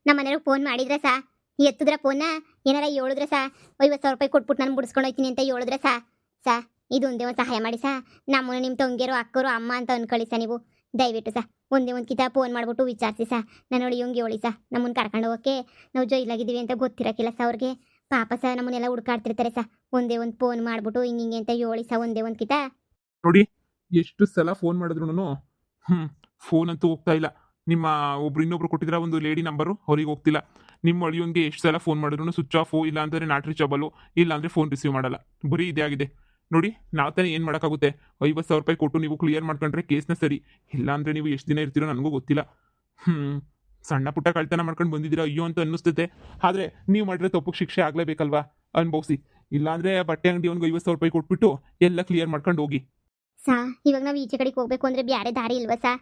ನಮ್ಮ ಮನೆಯವ್ರಿಗೆ ಫೋನ್ ಮಾಡಿದ್ರೆ ಎತ್ತಿದ್ರ ಫೋನ್ನ ಏನಾರ ಹೇಳಿದ್ರೆ 50,000 ರೂಪಾಯಿ ಕೊಟ್ಬಿಟ್ಟು ನಾನು ಬಿಡಿಸ್ಕೊಂಡು ಹೋಗ್ತೀನಿ ಅಂತ ಹೇಳಿದ್ರೆ ಇದು ಒಂದೇ ಒಂದು ಸಹಾಯ ಮಾಡಿ ನಮ್ಮನ್ನ ನಿಮ್ಮ ತಂಗಿಯರು ಅಕ್ಕರು ಅಮ್ಮ ಅಂತ ಅನ್ಕೊಳ್ಳಿ ನೀವು ದಯವಿಟ್ಟು ಒಂದೇ ಒಂದು ಕಿತ ಫೋನ್ ಮಾಡ್ಬಿಟ್ಟು ವಿಚಾರಿಸಿ ನಾನು ನೋಡಿ ಇವಂಗೆ ಹೇಳಿ ನಮ್ಮನ್ನ ಕರ್ಕೊಂಡು ಹೋಗೋಕ್ಕೆ ನಾವು ಜೈಲಾಗಿದ್ದೀವಿ ಅಂತ ಗೊತ್ತಿರಕ್ಕಿಲ್ಲ ಅವ್ರಿಗೆ ಪಾಪ ನಮ್ಮನ್ನೆಲ್ಲ ಹುಡುಕಾಡ್ತಿರ್ತಾರೆ ಒಂದೇ ಒಂದು ಫೋನ್ ಮಾಡ್ಬಿಟ್ಟು ಹಿಂಗೆ ಅಂತ ಹೇಳಿ ಒಂದೇ ಒಂದು ಕಿತ ನೋಡಿ ಎಷ್ಟು ಸಲ ಫೋನ್ ಮಾಡಿದ್ರು ಫೋನ್ ಅಂತೂ ಹೋಗ್ತಾ ಇಲ್ಲ. ನಿಮ್ಮ ಇನ್ನೊಬ್ರು ಕೊಟ್ಟಿದ್ರ ಒಂದು ಲೇಡಿ ನಂಬರು ಅವ್ರಿಗೆ ಹೋಗ್ತಿಲ್ಲ. ನಿಮ್ಮ ಅಳಿಯೋನ್ಗೆ ಎಷ್ಟು ಸಲ ಫೋನ್ ಮಾಡಿದ್ರು ಸ್ವಿಚ್ ಆಫು, ಇಲ್ಲ ಅಂದರೆ ನಾಟ್ ರೀಚಬಲು, ಇಲ್ಲ ಅಂದರೆ ಫೋನ್ ರಿಸೀವ್ ಮಾಡಲ್ಲ. ಬರೀ ಇದೇ ಆಗಿದೆ ನೋಡಿ. ನಾವು ತಾನೇ ಏನು ಮಾಡೋಕ್ಕಾಗುತ್ತೆ? 50,000 ರೂಪಾಯಿ ಕೊಟ್ಟು ನೀವು ಕ್ಲಿಯರ್ ಮಾಡ್ಕೊಂಡ್ರೆ ಕೇಸ್ನ ಸರಿ, ಇಲ್ಲ ಅಂದರೆ ನೀವು ಎಷ್ಟು ದಿನ ಇರ್ತೀರೋ ನನಗೂ ಗೊತ್ತಿಲ್ಲ. ಸಣ್ಣ ಪುಟ್ಟ ಕಳ್ತನ ಮಾಡ್ಕೊಂಡು ಬಂದಿದ್ದೀರಾ ಅಯ್ಯೋ ಅಂತ ಅನ್ನಿಸ್ತೈತೆ. ಆದರೆ ನೀವು ಮಾಡಿದ್ರೆ ತಪ್ಪಿಗೆ ಶಿಕ್ಷೆ ಆಗಲೇಬೇಕಲ್ವಾ? ಅನುಭವಿಸಿ. ಇಲ್ಲಾಂದರೆ ಬಟ್ಟೆ ಅಂಗಡಿ ಅವ್ನಿಗೆ 50,000 ರೂಪಾಯಿ ಕೊಟ್ಬಿಟ್ಟು ಎಲ್ಲ ಕ್ಲಿಯರ್ ಮಾಡ್ಕೊಂಡು ಹೋಗಿ. ಇವಾಗ ನಾವು ಈಚೆ ಕಡೆಗೆ ಹೋಗ್ಬೇಕು ಅಂದರೆ ಬೇರೆ ದಾರಿ ಇಲ್ವಾ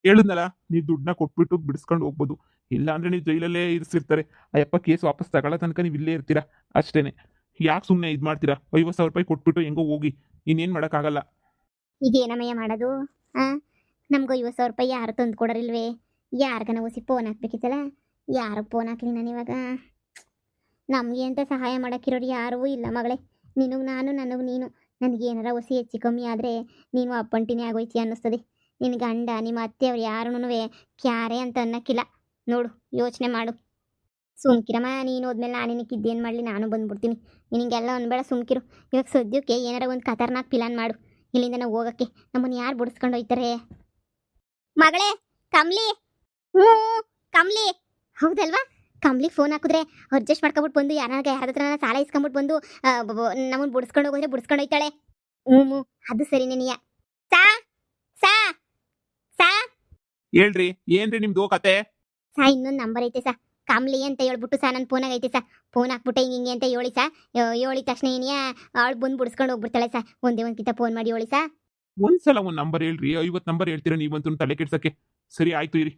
ಹೇಳಿದ್ನಲ್ಲ, ನೀವು ದುಡ್ಡನ್ನ ಕೊಟ್ಬಿಟ್ಟು ಬಿಡಿಸ್ಕೊಂಡು ಹೋಗ್ಬೋದು. ಇಲ್ಲ ಅಂದರೆ ನೀವು ಜೈಲಲ್ಲೇ ಇರಿಸಿರ್ತಾರೆ. ಅಯ್ಯಪ್ಪ ಕೇಸ್ ವಾಪಸ್ ತಗೊಳ್ಳೋ ತನಕ ನೀವು ಇಲ್ಲೇ ಇರ್ತೀರಾ ಅಷ್ಟೇನೆ. ಯಾಕೆ ಸುಮ್ಮನೆ ಇದು ಮಾಡ್ತೀರಾ? 50,000 ರೂಪಾಯಿ ಕೊಟ್ಬಿಟ್ಟು ಹೆಂಗೋ ಹೋಗಿ, ಇನ್ನೇನು ಮಾಡೋಕ್ಕಾಗಲ್ಲ. ಈಗ ಏನಮಯ್ಯ ಮಾಡೋದು? ನಮ್ಗೆ 50,000 ರೂಪಾಯಿ ಯಾರು ತಂದು ಕೊಡೋರಿಲ್ವೇ? ಯಾರಿಗನ ಒಸಿ ಫೋನ್ ಹಾಕ್ಬೇಕಿತ್ತಲ್ಲ, ಯಾರು ಫೋನ್ ಹಾಕ್ಲಿ ನಾನು ಇವಾಗ? ನಮಗೆ ಅಂತ ಸಹಾಯ ಮಾಡೋಕ್ಕಿರೋರು ಯಾರೂ ಇಲ್ಲ ಮಗಳೇ. ನಿನಗೆ ನಾನು, ನನಗೆ ನೀನು. ನನಗೇನಾರ ಒಸಿ ಹೆಚ್ಚು ಕಮ್ಮಿ ಆದರೆ ನೀನು ಅಪ್ಪಂಟಿನೇ ಆಗೋಯ್ತಿ ಅನ್ನಿಸ್ತದೆ. ನಿನ್ನ ಗಂಡ ನಿಮ್ಮ ಅತ್ತೆಯವ್ರು ಯಾರೂ ಕ್ಯಾರೆ ಅಂತ ಅನ್ನಕ್ಕಿಲ್ಲ ನೋಡು, ಯೋಚನೆ ಮಾಡು. ಸುಮ್ಕಿರಮ್ಮ, ನೀನು ಹೋದ್ಮೇಲೆ ನಾನೇನಕ್ಕೆ ಇದ್ದೇನು ಮಾಡಲಿ, ನಾನು ಬಂದ್ಬಿಡ್ತೀನಿ. ನಿನಗೆಲ್ಲ ಅನ್ಬೇಡ, ಸುಮ್ಕಿರು. ಇವಾಗ ಸದ್ಯಕ್ಕೆ ಏನಾರ ಒಂದು ಖತರ್ನಾಕ್ ಪ್ಲಾನ್ ಮಾಡು ಇಲ್ಲಿಂದ ನಾವು ಹೋಗೋಕ್ಕೆ. ನಮ್ಮನ್ನು ಯಾರು ಬಿಡಿಸ್ಕೊಂಡು ಹೋಯ್ತಾರೆ? ಮಗಳೇ ಕಮ್ಲಿ, ಕಮ್ಲಿ, ಹೌದಲ್ವಾ? ಕಂಬ್ಲಿಗೆ ಫೋನ್ ಹಾಕಿದ್ರೆ ಅಡ್ಜಸ್ಟ್ ಮಾಡ್ಕೊಬಿಟ್ಟು ಬಂದು ಯಾರ ಹತ್ರ ಸಾಲ ಇಸ್ಕೊಂಬಿಟ್ಟು ಬಂದು ನಮ್ಮನ್ನು ಬಿಡಿಸ್ಕೊಂಡು ಹೋಗೋದ್ರೆ ಬಿಡಿಸ್ಕೊಂಡು ಹೋಯ್ತಾಳೆ. ಅದು ಸರಿನೇ ನೀಯ. ಸಾ ಹೇಳ್ರಿ, ಏನ್ರಿ ನಿಮ್ದು ಕತೆ? ಇನ್ನೊಂದು ನಂಬರ್ ಐತೆ ಕಮ್ಲಿ ಅಂತ ಹೇಳ್ಬಿಟ್ಟು ನನ್ನ ಫೋನಾಗ ಐತೆ ಫೋನ್ ಹಾಕ್ಬಿಟ್ಟೆ ಹಿಂಗೆ ಅಂತ ಹೇಳಿ ಹೇಳಿದ ತಕ್ಷಣ ಏನಿಯ ಅವಳು ಬಂದು ಬಿಡಿಸ್ಕೊಂಡು ಹೋಗ್ಬಿಡ್ತಾಳೆ ಒಂದೇ ಒಂದು ಕಿತ ಫೋನ್ ಮಾಡಿ ಹೇಳಿ ಒಂದ್ಸಲ ಒಂದು ನಂಬರ್ ಹೇಳ್ರಿ. 50 ನಂಬರ್ ಹೇಳ್ತೀರಾ ನೀವಂತೂ ತಲೆ ಕೆಡ್ಸಕ್ಕೆ. ಸರಿ ಆಯ್ತು ಇರಿ.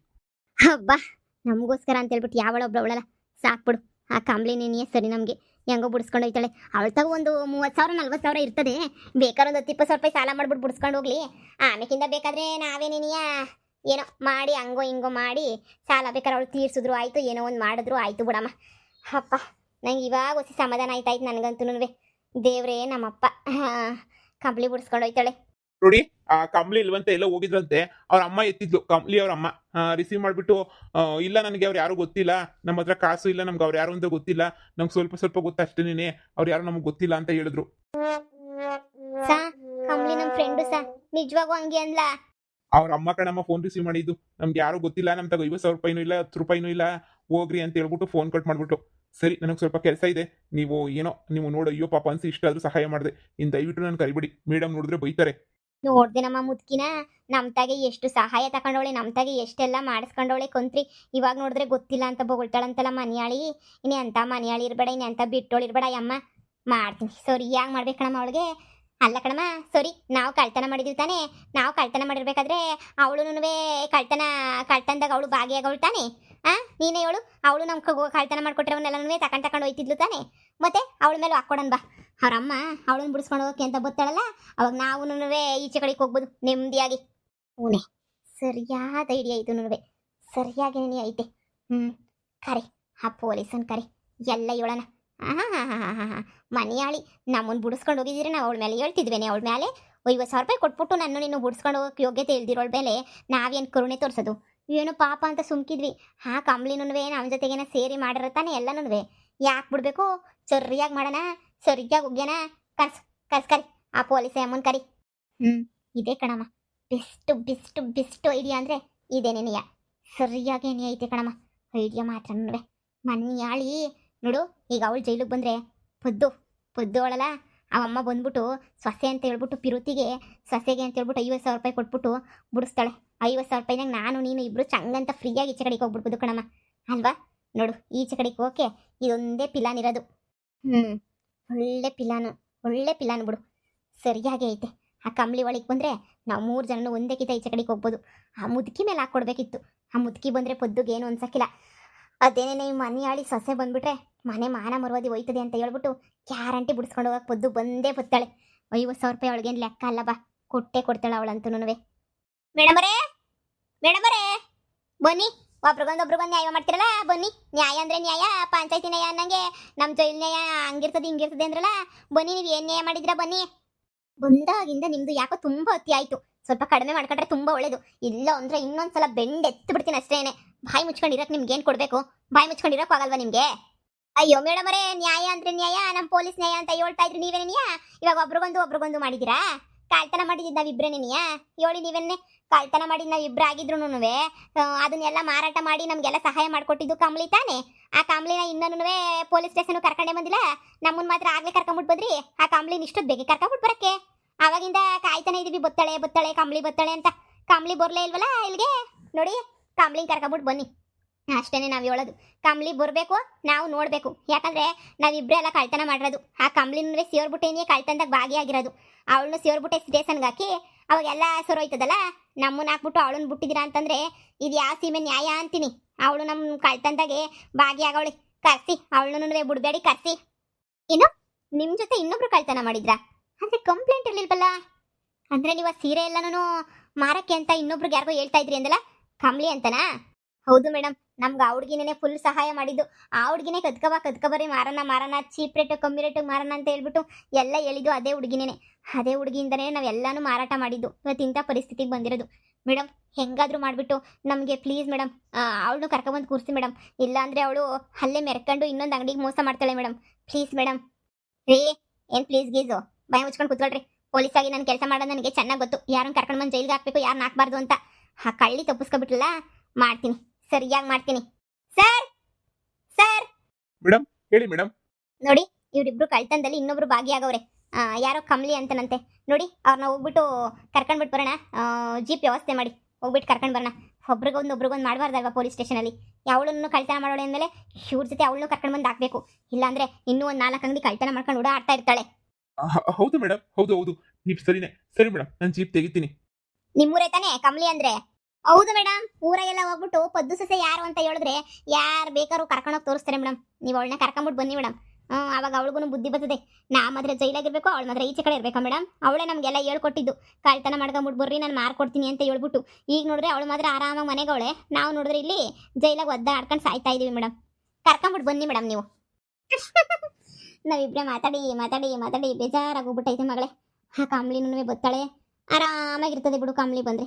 ಹಬ್ಬಾ, ನಮಗೋಸ್ಕರ ಅಂತ ಹೇಳ್ಬಿಟ್ಟು ಯಾವಳೊಬ್ಳವಳಲ್ಲ, ಸಾಕ್ಬಿಡು. ಆ ಕಂಬ್ಲಿ ನೀನಿಯೇ ಸರಿ, ನಮಗೆ ಹೆಂಗೋ ಬಿಡಿಸ್ಕೊಂಡು ಹೋಯ್ತಾಳೆ. ಅವಳು ತಗೋ ಒಂದು 30,000 40,000 ಇರ್ತದೆ. ಬೇಕಾದ್ರೆ ಒಂದು 10-20,000 ರೂಪಾಯಿ ಸಾಲ ಮಾಡ್ಬಿಟ್ಟು ಬಿಡಿಸ್ಕೊಂಡು ಹೋಗ್ಲಿ. ಆಮೇಕಿಂದ ಬೇಕಾದ್ರೆ ನಾವೇ ನೀನಿಯ ಏನೋ ಮಾಡಿ ಹಂಗೋ ಹಿಂಗೋ ಮಾಡಿ ಸಾಲ ಬೇಕಾದ್ರೆ ಅವಳು ತೀರ್ಸಿದ್ರು ಆಯಿತು, ಏನೋ ಒಂದು ಮಾಡಿದ್ರು ಆಯಿತು ಬಿಡಮ್ಮ. ಅಪ್ಪ, ನಂಗೆ ಇವಾಗ ಹೊಸ ಸಮಾಧಾನ ಆಯ್ತಾಯ್ತು ನನಗಂತೂ. ದೇವ್ರೇ ನಮ್ಮಪ್ಪ ಕಂಬ್ಲಿ ಬಿಡಿಸ್ಕೊಂಡು ಹೋಯ್ತಾಳೆ ನೋಡಿ. ಆ ಕಂಬ್ಲಿ ಇಲ್ವಂತೆ ಎಲ್ಲ ಹೋಗಿದ್ರಂತೆ. ಅವ್ರ ಅಮ್ಮ ಎತ್ತಿದ್ಲು, ಕಂಬ್ಲಿ ಅವ್ರ ಅಮ್ಮ ರಿಸೀವ್ ಮಾಡಿಬಿಟ್ಟು, ಇಲ್ಲ ನನಗೆ ಅವ್ರು ಯಾರು ಗೊತ್ತಿಲ್ಲ, ನಮ್ಮ ಹತ್ರ ಕಾಸು ಇಲ್ಲ, ನಮ್ಗೆ ಅವ್ರು ಯಾರು ಅಂತ ಗೊತ್ತಿಲ್ಲ, ನಮ್ಗೆ ಸ್ವಲ್ಪ ಗೊತ್ತು ಅಷ್ಟೇನೆ, ಅವ್ರು ಯಾರು ನಮ್ಗೆ ಗೊತ್ತಿಲ್ಲ ಅಂತ ಹೇಳಿದ್ರು. ಕಂಬ್ಲಿ ನಮ್ಮ ಫ್ರೆಂಡು ನಿಜವಾಗೂ ಹಂಗೆ ಅನ್ಲ. ಅವ್ರ ಅಮ್ಮ ಕಣಮ್ಮ ಫೋನ್ ರಿಸೀವ್ ಮಾಡಿದ್ದು. ನಮ್ಗೆ ಯಾರು ಗೊತ್ತಿಲ್ಲ, ನಮ್ಮ ತಗೋ 50,000 ರೂಪಾಯಿನೂ ಇಲ್ಲ, 10 ರೂಪಾಯಿನೂ ಇಲ್ಲ, ಹೋಗ್ರಿ ಅಂತ ಹೇಳ್ಬಿಟ್ಟು ಫೋನ್ ಕಟ್ ಮಾಡ್ಬಿಟ್ಟು. ಸರಿ, ನನಗೆ ಸ್ವಲ್ಪ ಕೆಲಸ ಇದೆ, ನೀವು ಏನೋ ನೀವು ನೋಡು, ಅಯ್ಯೋ ಪಾಪ ಅನ್ಸಿ ಇಷ್ಟಾದ್ರೂ ಸಹಾಯ ಮಾಡಿದೆ, ಇನ್ನು ದಯವಿಟ್ಟು ನಾನು ಕರಿಬಿಡಿ, ಮೇಡಮ್ ನೋಡಿದ್ರೆ ಬೈತಾರೆ. ನೋಡ್ದೆ ನಮ್ಮ ಮುದ್ಕಿನ, ನಮ್ತಾಗೆ ಎಷ್ಟು ಸಹಾಯ ತಗೊಂಡವಳೆ, ನಮ್ತಾಗೆ ಎಷ್ಟೆಲ್ಲ ಮಾಡಿಸ್ಕೊಂಡವಳೆ ಕೊಂತ್ರಿ. ಇವಾಗ ನೋಡಿದ್ರೆ ಗೊತ್ತಿಲ್ಲ ಅಂತ ಬೊಗಳ್ತಾಳಂತಲ್ಲ ಮನ್ಯಾಳಿ. ಇನ್ನು ಎಂಥ ಮನ್ಯಾಳಿ ಇರಬೇಡ, ಇನ್ನು ಎಂಥ ಬಿಟ್ಟೋಳಿರ್ಬೇಡ ಅಮ್ಮ. ಮಾಡ್ತೀನಿ ಸರಿ. ಯಾಕೆ ಮಾಡ್ಬೇಕು ಕಣಮ್ಮ ಅವಳಿಗೆ? ಅಲ್ಲ ಕಣಮ್ಮ, ಸರಿ ನಾವು ಕಳ್ತನ ಮಾಡಿದ್ವಿ ತಾನೆ. ನಾವು ಕಳ್ತನ ಮಾಡಿರ್ಬೇಕಾದ್ರೆ ಅವಳು ಕಳ್ತನದಾಗ ಅವಳು ಭಾಗಿಯಾಗವಳು ತಾನೆ. ನೀನೇ ಹೇಳು, ಅವಳು ನಮ್ಗೆ ಕಳ್ತನ ಮಾಡ್ಕೊಟ್ಟಿರೋನೆಲ್ಲನೂ ತಕೊಂಡು ಹೋಯ್ತಿದ್ಲು ತಾನೆ. ಮತ್ತೆ ಅವಳ ಮೇಲೆ ಹಾಕ್ಕೊಡನ್ ಬಾ. ಅವ್ರಮ್ಮ ಅವಳನ್ನ ಬಿಡಿಸ್ಕೊಂಡು ಹೋಗೋಕೆ ಅಂತ ಬರ್ತಾಳಲ್ಲ, ಅವಾಗ ನಾವು ಈಚೆ ಕಡೆಗೆ ಹೋಗ್ಬೋದು ನೆಮ್ಮದಿಯಾಗಿ. ಹೂನೆ, ಸರಿಯಾದ ಐಡಿಯಾ ಇದು ಸರಿಯಾಗಿ ಐತೆ. ಕರಿ, ಆ ಪೊಲೀಸನ್ ಕರಿ, ಎಲ್ಲ ಹೇಳೋಣ. ಮನೆಯಾಳಿ ನಮ್ಮನ್ನು ಬಿಡಿಸ್ಕೊಂಡು ಹೋಗಿದ್ದೀರಿ, ನಾವು ಅವಳ ಮೇಲೆ ಹೇಳ್ತಿದ್ವೇನೆ. ಅವಳ ಮೇಲೆ 50,000 ರೂಪಾಯಿ ಕೊಟ್ಬಿಟ್ಟು ನೀನು ಬಿಡಿಸ್ಕೊಂಡು ಹೋಗೋಕೆ ಯೋಗ್ಯತೆ ಇಲ್ದಿರೋಳ ಮೇಲೆ ನಾವೇನು ಕರುಣೆ ತೋರಿಸೋದು? ಏನೋ ಪಾಪ ಅಂತ ಸುಮ್ಕಿದ್ವಿ. ಕಂಬ್ಲಿನೂ ನಮ್ಮ ಜೊತೆಗೇನ ಸೇರಿ ಮಾಡಿರತ್ತಾನೆ ಎಲ್ಲನೂ. ಯಾಕೆ ಬಿಡ್ಬೇಕು? ಸರಿಯಾಗಿ ಮಾಡೋಣ, ಸರಿಯಾಗಿ ಹೋಗ್ಯಾನ. ಕರಿ ಆ ಪೊಲೀಸ್ ಅಮ್ಮನ್ ಕರಿ. ಇದೇ ಕಣಮ್ಮ ಬೆಸ್ಟ್ ಐಡಿಯಾ ಅಂದರೆ ಇದೇನೇನಿಯ. ಸರಿಯಾಗಿ ಏನೇ ಐತೆ ಕಣಮ್ಮ ಐಡಿಯಾ ಮಾತ್ರ. ಮನೆಯಾಳಿ ನೋಡು, ಈಗ ಅವಳು ಜೈಲಿಗೆ ಬಂದರೆ ಪೊದ್ದು ಅವಳಲ್ಲ, ಅವಮ್ಮ ಬಂದ್ಬಿಟ್ಟು ಸೊಸೆ ಅಂತ ಹೇಳ್ಬಿಟ್ಟು ಪಿರುತಿಗೆ ಸೊಸೆಗೆ ಅಂತ ಹೇಳ್ಬಿಟ್ಟು 50,000 ರೂಪಾಯಿ ಕೊಟ್ಬಿಟ್ಟು ಬಿಡಿಸ್ತಾಳೆ. 50,000 ರೂಪಾಯಿನಾಗ ನಾನು ನೀನು ಇಬ್ಬರು ಚಂಗಂತ ಫ್ರೀಯಾಗಿ ಈಚೆ ಕಡೆಗೆ ಹೋಗ್ಬಿಡ್ಬೋದು ಕಣಮ್ಮ, ಅಲ್ವಾ? ನೋಡು, ಈಚೆ ಕಡೆಗೆ ಹೋಗಕ್ಕೆ ಇದೊಂದೇ ಪಿಲಾನ್ ಇರೋದು. ಒಳ್ಳೆ ಪಿಲಾನು ಬಿಡು. ಸರಿಯಾಗಿ ಐತೆ. ಆ ಕಂಬ್ಲಿ ಒಳಗೆ ಬಂದರೆ ನಾವು 3 ಜನನು ಒಂದೇ ಕಿತ ಈಚೆ ಕಡೆಗೆ ಹೋಗ್ಬೋದು. ಆ ಮುದುಕಿ ಮೇಲೆ ಹಾಕ್ಕೊಡ್ಬೇಕಿತ್ತು. ಆ ಮುದುಕಿ ಬಂದರೆ ಪೊದ್ದುಗೆ ಏನು ಅನ್ಸಕ್ಕಿಲ್ಲ. ಅದೇನೇ ಈ ಮನೆಯಾಳಿ ಸೊಸೆ ಬಂದ್ಬಿಟ್ರೆ ಮನೆ ಮಾನ ಮರುವಾದಿ ಹೋಯ್ತದೆ ಅಂತ ಹೇಳ್ಬಿಟ್ಟು ಗ್ಯಾರಂಟಿ ಬಿಡಿಸ್ಕೊಂಡು ಹೋಗಕ್ಕೆ ಪೊದ್ದು ಬಂದೇ ಬತ್ತಾಳೆ. 50,000 ರೂಪಾಯಿ ಅವಳಿಗೇನು ಲೆಕ್ಕ ಅಲ್ಲ ಬಾ, ಕೊಟ್ಟೆ ಕೊಡ್ತಾಳೆ ಅವಳಂತೂ. ಮೇಡಮರೇ ಬನ್ನಿ, ಒಬ್ರಿಗೊಂದು ನ್ಯಾಯ ಮಾಡ್ತಿರಲ್ಲ ಬನ್ನಿ. ನ್ಯಾಯ ಅಂದ್ರೆ ನ್ಯಾಯ, ಪಂಚಾಯತಿ ನ್ಯಾಯ ಅನ್ನಂಗೆ ನಮ್ಮ ಜೈಲ್ ನ್ಯಾಯ ಹಂಗಿರ್ತದೆ ಹಿಂಗಿರ್ತದೆ ಅಂದ್ರಲ್ಲ. ಬನ್ನಿ, ನೀವು ಏನ್ ನ್ಯಾಯ ಮಾಡಿದ್ರ ಬನ್ನಿ. ಬಂದಾಗಿಂದ ನಿಮ್ದು ಯಾಕೋ ತುಂಬಾ ಅತಿ ಆಯ್ತು. ಸ್ವಲ್ಪ ಕಡಿಮೆ ಮಾಡ್ಕೊಂಡ್ರೆ ತುಂಬಾ ಒಳ್ಳೇದು. ಇಲ್ಲ ಅಂದ್ರೆ ಇನ್ನೊಂದ್ಸಲ ಬೆಂಡ್ ಎತ್ತು ಬಿಡ್ತೀನಿ ಅಷ್ಟೇನೆ. ಬಾಯಿ ಮುಚ್ಕೊಂಡಿರಕ್ ನಿಮ್ಗೆ ಏನ್ ಕೊಡ್ಬೇಕು? ಬಾಯಿ ಮುಚ್ಕೊಂಡಿರಕ್ ಆಗಲ್ವಾ ನಿಮ್ಗೆ? ಅಯ್ಯೋ ಮೇಡಮ್ ಅವರೇ, ನ್ಯಾಯ ಅಂದ್ರೆ ನ್ಯಾಯ, ನಮ್ಮ ಪೊಲೀಸ್ ನ್ಯಾಯ ಅಂತ ಹೇಳ್ತಾ ಇದ್ರಿ ನೀವೇನೇನಿಯಾ? ಇವಾಗ ಒಬ್ರಿಗೊಂದು ಮಾಡಿದೀರಾ? ಕಾಳ್ತನ ಮಾಡಿದ್ ನಾವಿಬ್ರೇನೇನಿಯಾ? ಹೇಳಿ ನೀವೇನೆ. ಕಾಳ್ತನ ಮಾಡಿ ನಾವಿಬ್ರು ಆಗಿದ್ರು ಅದನ್ನೆಲ್ಲ ಮಾರಾಟ ಮಾಡಿ ನಮ್ಗೆಲ್ಲ ಸಹಾಯ ಮಾಡ್ಕೊಟ್ಟಿದ್ದು ಕಮ್ಲಿ ತಾನೆ. ಆ ಕಮ್ಲಿನ ಇನ್ನೂ ಪೊಲೀಸ್ ಸ್ಟೇಷನ್ ಕರ್ಕೊಂಡೇ ಬಂದಿಲ್ಲ. ನಮ್ಮನ್ ಮಾತ್ರ ಆಗ್ಲೇ ಕರ್ಕೊಂಡ್ಬಿಟ್ಟು ಬಂದ್ರಿ. ಆ ಕಮ್ಲಿನ ಇಷ್ಟೊತ್ತು ಬೇಗ ಕರ್ಕೊಂಡ್ಬಿಟ್ಟು ಬರಕ್ಕೆ ಅವಾಗಿಂದ ಕಾಯ್ತಾನೆ ಇದೀವಿ. ಬತ್ತಾಳೆ ಕಮ್ಲಿ ಬತ್ತಾಳೆ ಅಂತ. ಕಮ್ಲಿ ಬರ್ಲೇ ಇಲ್ವಲ್ಲ ಇಲ್ಲಿಗೆ. ನೋಡಿ, ಕಮ್ಲಿನ ಕರ್ಕೊಂಡ್ಬಿಟ್ಟು ಬನ್ನಿ ಅಷ್ಟೇನೆ ನಾವು ಹೇಳೋದು. ಕಮ್ಲಿ ಬರಬೇಕು, ನಾವು ನೋಡಬೇಕು. ಯಾಕಂದ್ರೆ ನಾವಿಬ್ರೇ ಎಲ್ಲ ಕಳ್ತನ ಮಾಡಿರೋದು. ಆ ಕಮ್ಲಿನ ಸೇರ್ಬಿಟ್ಟೇನಿಯೇ ಕಳ್ತನದಾಗ ಭಾಗಿಯಾಗಿರೋದು. ಅವಳನ್ನು ಸೇರ್ಬಿಟ್ಟೆ ಸ್ಟೇಷನ್ಗೆ ಹಾಕಿ ಅವಾಗೆಲ್ಲ ಸರೋಯ್ತದಲ್ಲ. ನಮ್ಮನ್ನ ಹಾಕ್ಬಿಟ್ಟು ಅವಳನ್ನ ಬಿಟ್ಟಿದ್ದೀರಾ ಅಂತಂದ್ರೆ ಇದು ಯಾವ ಸೀಮೆ ನ್ಯಾಯ ಅಂತೀನಿ. ಅವಳು ನಮ್ಮ ಕಳ್ತನದಾಗೆ ಭಾಗಿಯಾಗವಳೆ. ಕರ್ಸಿ ಅವಳನ್ನು ಬಿಡಬೇಡಿ, ಕರ್ಸಿ. ಏನು, ನಿಮ್ಮ ಜೊತೆ ಇನ್ನೊಬ್ರು ಕಳ್ತನ ಮಾಡಿದ್ರಾ? ಅಂದ್ರೆ ಕಂಪ್ಲೇಂಟ್ ಇರ್ಲಿಲ್ವಲ್ಲ? ಅಂದ್ರೆ ನೀವು ಆ ಸೀರೆ ಎಲ್ಲನೂ ಮಾರಕ್ಕೆ ಅಂತ ಇನ್ನೊಬ್ರಿಗೆ ಯಾರಿಗೋ ಹೇಳ್ತಾ ಇದ್ರಿ ಅಂದಲ್ಲ, ಕಮ್ಲಿ ಅಂತನಾ? ಹೌದು ಮೇಡಮ್, ನಮ್ಗೆ ಆ ಹುಡುಗಿನೇ ಫುಲ್ ಸಹಾಯ ಮಾಡಿದ್ದು. ಆ ಹುಡುಗಿನೇ ಕದ್ಕಬರಿ ಮಾರನ ಚೀಪ್ ರೇಟ್ ಕಮ್ಮಿ ರೇಟಿಗೆ ಮಾರನ ಅಂತ ಹೇಳ್ಬಿಟ್ಟು ಎಲ್ಲ ಹೇಳಿದ್ದು ಅದೇ ಹುಡುಗಿನೇ. ಅದೇ ಹುಡುಗಿಯಿಂದನೇ ನಾವೆಲ್ಲಾನು ಮಾರಾಟ ಮಾಡಿದ್ದು. ಇವತ್ತು ಇಂಥ ಪರಿಸ್ಥಿತಿಗೆ ಬಂದಿರೋದು. ಮೇಡಮ್, ಹೆಂಗಾದ್ರೂ ಮಾಡಿಬಿಟ್ಟು ನಮಗೆ ಪ್ಲೀಸ್ ಮೇಡಮ್ ಅವಳನ್ನು ಕರ್ಕೊಬಂದು ಕೂರಿಸಿ ಮೇಡಮ್. ಇಲ್ಲಾಂದರೆ ಅವಳು ಅಲ್ಲೇ ಮೆರ್ಕೊಂಡು ಇನ್ನೊಂದು ಅಂಗಡಿಗೆ ಮೋಸ ಮಾಡ್ತಾಳೆ ಮೇಡಮ್. Please madam. ರೀ, ಏನು ಪ್ಲೀಸ್ ಗೀಸು? ಭಯ ಮುಚ್ಕೊಂಡು ಕೂತ್ಕೊಳ್ರಿ. ಪೊಲೀಸಾಗಿ ನಾನು ಕೆಲಸ ಮಾಡೋದು ನನಗೆ ಚೆನ್ನಾಗಿ ಗೊತ್ತು. ಯಾರನ್ನ ಕರ್ಕೊಂಡು ಬಂದು ಜೈಲಿಗೆ ಹಾಕ್ಬೇಕು, ಯಾರನ್ನ ಹಾಕ್ಬಾರ್ದು ಅಂತ. ಆ ಕಳ್ಳಿ ತಪ್ಪಿಸ್ಕೊಬಿಟ್ಲಲ್ಲ, ಮಾಡ್ತೀನಿ, ಸರಿಯಾಗಿ ಮಾಡ್ತೀನಿ. ಸರ್ ಸರ್ ಮೇಡಮ್ ಹೇಳಿ ಮೇಡಮ್. ನೋಡಿ, ಇವರಿಬ್ರು ಕಳ್ತನದಲ್ಲಿ ಇನ್ನೊಬ್ರು ಭಾಗಿಯಾಗವ್ರೆ. ಯಾರೋ ಕಮ್ಲಿ ಅಂತನಂತೆ. ನೋಡಿ, ಅವ್ರನ್ನ ಹೋಗ್ಬಿಟ್ಟು ಕರ್ಕೊಂಡ್ಬಿಟ್ಟು ಬರೋಣ. ಜೀಪ್ ವ್ಯವಸ್ಥೆ ಮಾಡಿ ಹೋಗ್ಬಿಟ್ಟು ಕರ್ಕೊಂಡು ಬರೋಣ. ಒಬ್ರಿಗೊಂದು ಮಾಡಬಾರ್ದಲ್ವಾ ಪೊಲೀಸ್ ಸ್ಟೇಷನಲ್ಲಿ? ಅವಳನ್ನು ಕಳ್ತನ ಮಾಡೋಳೆ ಅಂದಮೇಲೆ ಇವ್ರ ಜೊತೆ ಅವಳನ್ನು ಕರ್ಕೊಂಡು ಬಂದು ಹಾಕ್ಬೇಕು. ಇಲ್ಲಾಂದ್ರೆ ಇನ್ನೂ ಒಂದು 4 ಅಂಗಡಿ ಕಳ್ತನ ಮಾಡ್ಕೊಂಡು ಓಡಾಡ್ತಾ ಇರ್ತಾಳೆ. ಹೌದು ಮೇಡಮ್, ಹೌದು ನೀವು ಸರಿನೇ. ಸರಿ ಮೇಡಮ್, ನಾನು ಜೀಪ್ ತೆಗಿತೀನಿ. ನಿಮ್ಮೂರೇ ತಾನೇ ಕಮ್ಲಿ ಅಂದ್ರೆ? ಹೌದು ಮೇಡಮ್. ಊರಾಗೆಲ್ಲ ಹೋಗ್ಬಿಟ್ಟು ಪದ್ದು ಸೊಸೆ ಯಾರು ಅಂತ ಹೇಳಿದ್ರೆ ಯಾರು ಬೇಕಾದ್ರೂ ಕರ್ಕೊಂಡೋಗಿ ತೋರಿಸ್ತಾರೆ ಮೇಡಮ್. ನೀವು ಅವಳನ್ನ ಕರ್ಕೊಂಬಿಟ್ಟು ಬನ್ನಿ ಮೇಡಮ್. ಅವಾಗ ಅವಳಿಗೂ ಬುದ್ಧಿ ಬರ್ತದೆ. ನಾ ಮಾತ್ರ ಜೈಲಾಗಿರ್ಬೇಕು, ಅವಳ ಮಾತ್ರ ಈಚೆ ಕಡೆ ಇರಬೇಕಾ ಮೇಡಮ್? ಅವಳೇ ನಮಗೆಲ್ಲ ಹೇಳ್ಕೊಟ್ಟಿದ್ದು. ಕಳ್ತನ ಮಾಡ್ಕೊಂಬಿಟ್ಟು ಬರ್ರಿ, ನಾನು ಮಾರ್ಕೊಡ್ತೀನಿ ಅಂತ ಹೇಳ್ಬಿಟ್ಟು. ಈಗ ನೋಡಿದ್ರೆ ಅವಳು ಮಾತ್ರ ಆರಾಮಾಗಿ ಮನೆಗೆ ಅವಳೆ. ನಾವು ನೋಡಿದ್ರೆ ಇಲ್ಲಿ ಜೈಲಾಗ ಒದ್ದಾಡ್ಕೊಂಡು ಸಾಯ್ತಾ ಇದೀವಿ ಮೇಡಮ್. ಕರ್ಕೊಂಬಿಟ್ಟು ಬನ್ನಿ ಮೇಡಮ್ ನೀವು. ನಾವಿಬ್ರೆ ಮಾತಾಡಿ ಬೇಜಾರಾಗೋಗ್ಬಿಟ್ಟೈತೆ ಮಗಳೇ. ಆ ಕಾಮ್ಲಿನೂ ಬತ್ತಾಳೆ, ಆರಾಮಾಗಿರ್ತದೆ ಬಿಡು ಕಾಮ್ಲಿ ಬಂದರೆ.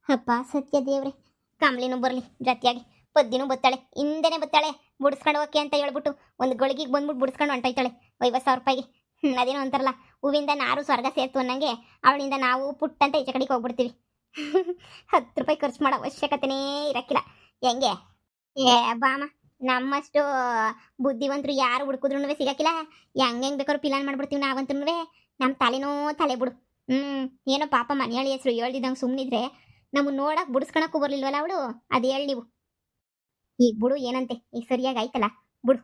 ಅಪ್ಪ ಸತ್ಯ ದೇವ್ರೆ, ಕಾಮ್ಲಿನೂ ಬರಲಿ ಜೊತೆಯಾಗಿ. ಪದ್ದಿನೂ ಬತ್ತಾಳೆ, ಹಿಂದೆನೇ ಬತ್ತಾಳೆ. ಬುಡಿಸ್ಕೊಂಡು ಹೋಗಿ ಅಂತ ಹೇಳ್ಬಿಟ್ಟು ಒಂದು ಗಳಿಗೆಗೆ ಬಂದ್ಬಿಟ್ಟು ಬುಡಿಸ್ಕೊಂಡು ಹೊಂಟೋಯ್ತಾಳೆ 50,000 ರೂಪಾಯಿಗೆ. ಅದೇನೋ ಅಂತಾರಲ್ಲ, ಹೂವಿಂದ ನಾರು ಸ್ವರ್ಗ ಸೇರ್ತು ಅನ್ನಂಗೆ ಅವಳಿಂದ ನಾವು ಪುಟ್ಟಂತ ಈಚೆ ಕಡೆಗೆ ಹೋಗ್ಬಿಡ್ತೀವಿ. 10 ರೂಪಾಯಿ ಖರ್ಚು ಮಾಡೋ ಅವಶ್ಯಕತೆನೇ ಇರಕ್ಕಿಲ್ಲ. ಹೆಂಗೆ ಏ ಬಾಮ, ನಮ್ಮಷ್ಟು ಬುದ್ಧಿವಂತರು ಯಾರು ಹುಡುಕಿದ್ರು ಸಿಗಕ್ಕಿಲ್ಲ. ಹೆಂಗೆ ಬೇಕಾದ್ರೂ ಪ್ಲಾನ್ ಮಾಡ್ಬಿಡ್ತೀವಿ ನಾವಂತೂ. ನಮ್ಮ ತಲೆ ಬಿಡು. ಏನೋ ಪಾಪ ಮನೆಯಾಳಿ ಹೆಸರು ಹೇಳ್ದಿದ್ದಂಗೆ ಸುಮ್ಮನಿದ್ರೆ ನಮ್ಮನ್ನು ನೋಡಕ್ಕೆ ಬುಡಿಸ್ಕೊಳಕ್ಕೂ ಬರಲಿಲ್ವಲ್ಲ ಅವಳು. ಅದು ಹೇಳಿ ನೀವು. ಈಗ ಬಿಡು, ಏನಂತೆ ಈಗ ಸರಿಯಾಗಿ ಆಯ್ತಲ್ಲ ಬಿಡು.